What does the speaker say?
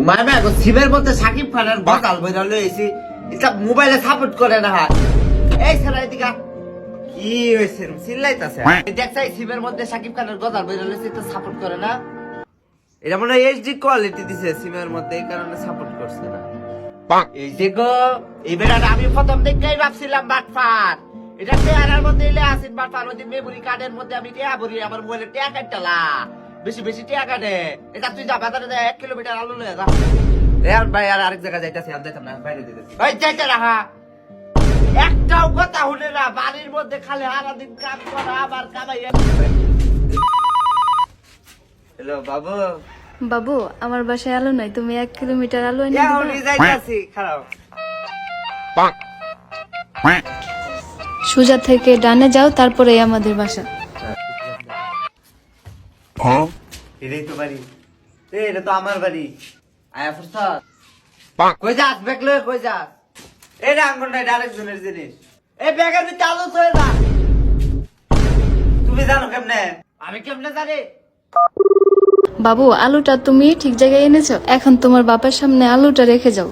মাইমা সিমের মধ্যে সাকিব খানের গজাল বইরা লইছি, এটা মোবাইলে সাপোর্ট করে না। এই ছাড়া এদিকে কি হয়েছে চিল্লাইতাছে, দেখছাই সিমের মধ্যে সাকিব খানের গজাল বইরা লইছি, এটা সাপোর্ট করে না। এটা মনে হয় এইচডি কোয়ালিটি দিছে সিমের মধ্যে, এই কারণে সাপোর্ট করছে না। এই যে গো, এই বেটাটা আমি প্রথম দেখেই ভাবছিলাম বাটফার। এটা চেহারার মধ্যে এলে আসেন বাটফার, ওই মেমোরি কার্ডের মধ্যে আমি টিয়া ভরি, আমার মোবাইলে টিয়া কাটলা বেশি বেশি টিয়া কাটে। এটা তুই যা বাজারে যা 1 কিলোমিটার আলু লয়ে যা। আর ভাই আর আরেক জায়গায় যাইতাছি, আমি যাইতাম না, বাইরে দিতেছি। ওই যাইতে রাখা একটাও কথা শুনে না, বাড়ির মধ্যে খালি সারাদিন কাজ করা, আবার কামাইয়া। হ্যালো বাবু। বাবু, আমার বাসায় আলু নাই, তুমি 1 কিলোমিটার আলু এনে এখন দিবা। যাইতাছি, খারাপ। সোজা থেকে ডানে যাও, তারপরেই আমাদের বাসা। এটাই তো বাড়ি, এটা তো আমার বাড়ি। আয়া ফুরসাদ, কই যাস? ব্যাগ লয়ে কই যাস? এটা আঙ্গুল নাই, আরেকজনের জিনিস। এই ব্যাগের ভিতরে আলু থয়ে যা। তুমি জানো কেমনে? আমি কেমনে জানি? বাবু, আলুটা তুমি ঠিক জায়গায় এনেছো, এখন তোমার বাবার সামনে আলুটা রেখে যাও।